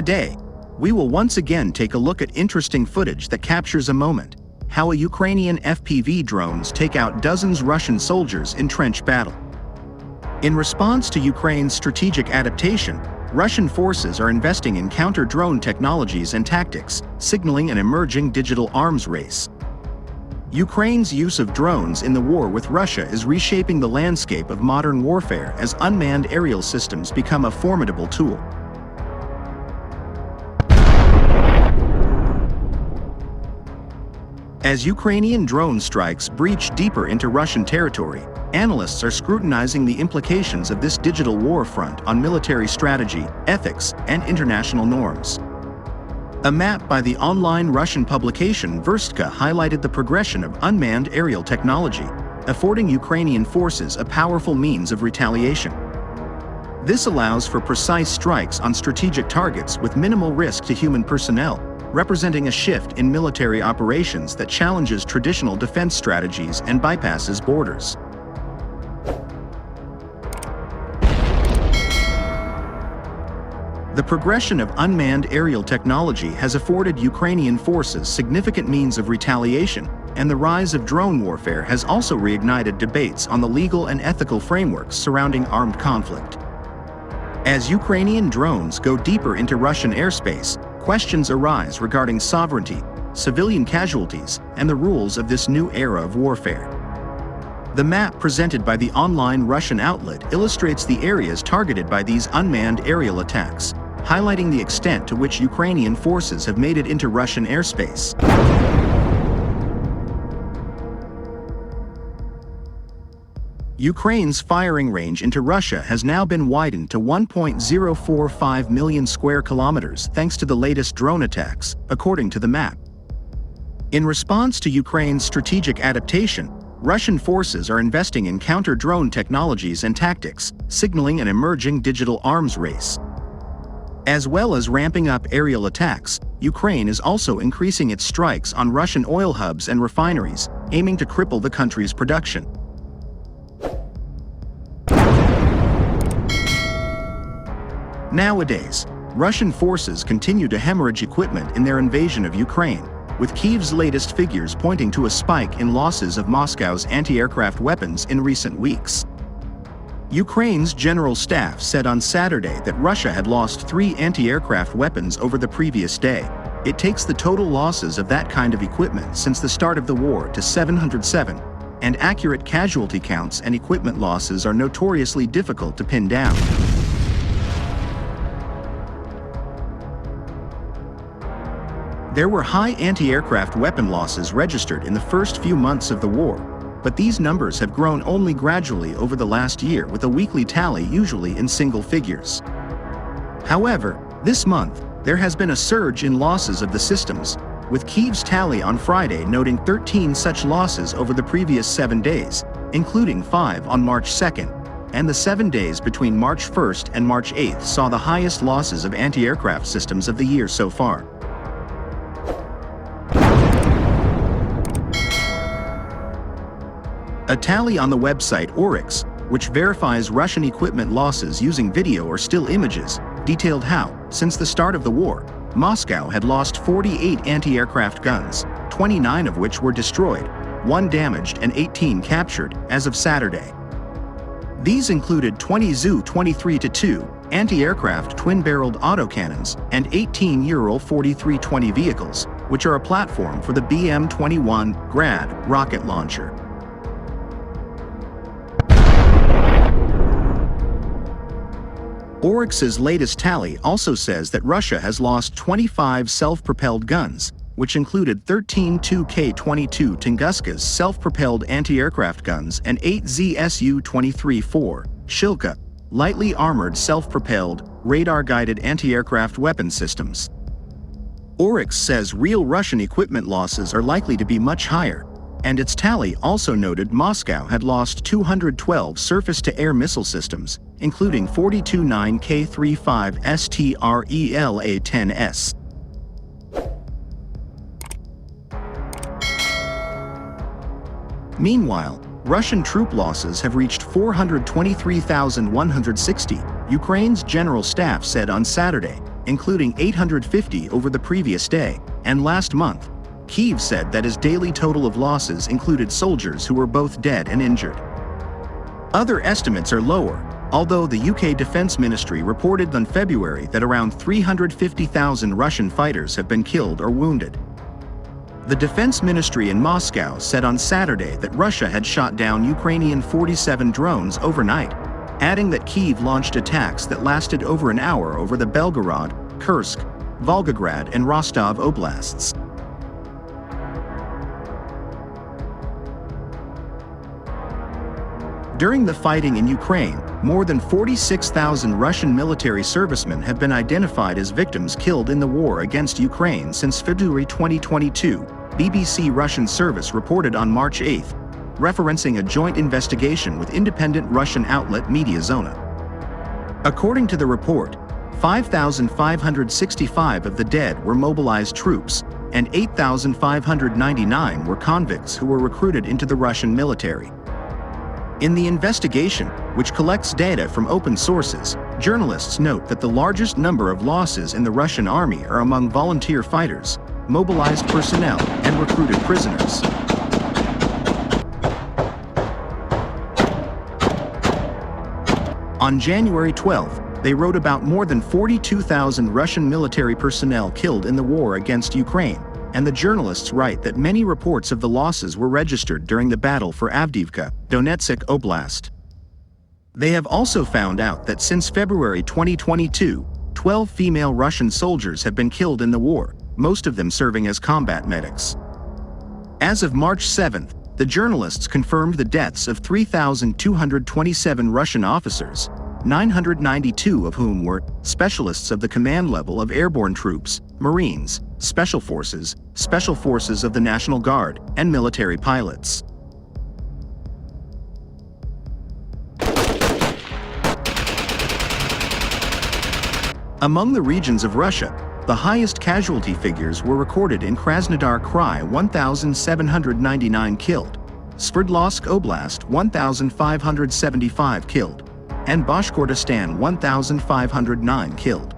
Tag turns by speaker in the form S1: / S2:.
S1: Today, we will once again take a look at interesting footage that captures a moment: how a Ukrainian FPV drones take out dozens Russian soldiers in trench battle. In response to Ukraine's strategic adaptation, Russian forces are investing in counter-drone technologies and tactics, signaling an emerging digital arms race. Ukraine's use of drones in the war with Russia is reshaping the landscape of modern warfare as unmanned aerial systems become a formidable tool. As Ukrainian drone strikes breach deeper into Russian territory, analysts are scrutinizing the implications of this digital war front on military strategy, ethics, and international norms. A map by the online Russian publication Verstka highlighted the progression of unmanned aerial technology, affording Ukrainian forces a powerful means of retaliation. This allows for precise strikes on strategic targets with minimal risk to human personnel, representing a shift in military operations that challenges traditional defense strategies and bypasses borders. The progression of unmanned aerial technology has afforded Ukrainian forces significant means of retaliation, and the rise of drone warfare has also reignited debates on the legal and ethical frameworks surrounding armed conflict. As Ukrainian drones go deeper into Russian airspace, questions arise regarding sovereignty, civilian casualties, and the rules of this new era of warfare. The map presented by the online Russian outlet illustrates the areas targeted by these unmanned aerial attacks, highlighting the extent to which Ukrainian forces have made it into Russian airspace. Ukraine's firing range into Russia has now been widened to 1.045 million square kilometers thanks to the latest drone attacks, according to the map. In response to Ukraine's strategic adaptation, Russian forces are investing in counter-drone technologies and tactics, signaling an emerging digital arms race. As well as ramping up aerial attacks, Ukraine is also increasing its strikes on Russian oil hubs and refineries, aiming to cripple the country's production. Nowadays, Russian forces continue to hemorrhage equipment in their invasion of Ukraine, with Kyiv's latest figures pointing to a spike in losses of Moscow's anti-aircraft weapons in recent weeks. Ukraine's general staff said on Saturday that Russia had lost 3 anti-aircraft weapons over the previous day. It takes the total losses of that kind of equipment since the start of the war to 707, and accurate casualty counts and equipment losses are notoriously difficult to pin down. There were high anti-aircraft weapon losses registered in the first few months of the war, but these numbers have grown only gradually over the last year, with a weekly tally usually in single figures. However, this month, there has been a surge in losses of the systems, with Kyiv's tally on Friday noting 13 such losses over the previous 7 days, including 5 on March 2nd, and the 7 days between March 1st and March 8th saw the highest losses of anti-aircraft systems of the year so far. A tally on the website Oryx, which verifies Russian equipment losses using video or still images, detailed how, since the start of the war, Moscow had lost 48 anti-aircraft guns, 29 of which were destroyed, 1 damaged and 18 captured as of Saturday. These included 20 Zu-23-2 anti-aircraft twin-barreled autocannons and 18 Ural 4320 vehicles, which are a platform for the BM-21 Grad rocket launcher. Oryx's latest tally also says that Russia has lost 25 self-propelled guns, which included 13 2K-22 Tunguska's self-propelled anti-aircraft guns and 8 ZSU-23-4 Shilka lightly armored self-propelled, radar-guided anti-aircraft weapon systems. Oryx says real Russian equipment losses are likely to be much higher, and its tally also noted Moscow had lost 212 surface-to-air missile systems, including 42 9K-35 STRELA-10S. Meanwhile, Russian troop losses have reached 423,160, Ukraine's general staff said on Saturday, including 850 over the previous day, and last month, Kyiv said that his daily total of losses included soldiers who were both dead and injured. Other estimates are lower, although the UK Defence Ministry reported in February that around 350,000 Russian fighters have been killed or wounded. The Defense Ministry in Moscow said on Saturday that Russia had shot down Ukrainian 47 drones overnight, adding that Kyiv launched attacks that lasted over an hour over the Belgorod, Kursk, Volgograd and Rostov oblasts. During the fighting in Ukraine, more than 46,000 Russian military servicemen have been identified as victims killed in the war against Ukraine since February 2022, BBC Russian service reported on March 8, referencing a joint investigation with independent Russian outlet Mediazona. According to the report, 5,565 of the dead were mobilized troops, and 8,599 were convicts who were recruited into the Russian military. In the investigation, which collects data from open sources, journalists note that the largest number of losses in the Russian army are among volunteer fighters, mobilized personnel, and recruited prisoners. On January 12, they wrote about more than 42,000 Russian military personnel killed in the war against Ukraine, and the journalists write that many reports of the losses were registered during the battle for Avdiivka, Donetsk Oblast. They have also found out that since February 2022, 12 female Russian soldiers have been killed in the war, most of them serving as combat medics. As of March 7, the journalists confirmed the deaths of 3,227 Russian officers, 992 of whom were specialists of the command level of airborne troops, Marines, Special Forces of the National Guard, and military pilots. Among the regions of Russia, the highest casualty figures were recorded in Krasnodar Krai, 1,799 killed, Sverdlovsk Oblast, 1,575 killed, and Bashkortostan, 1,509 killed.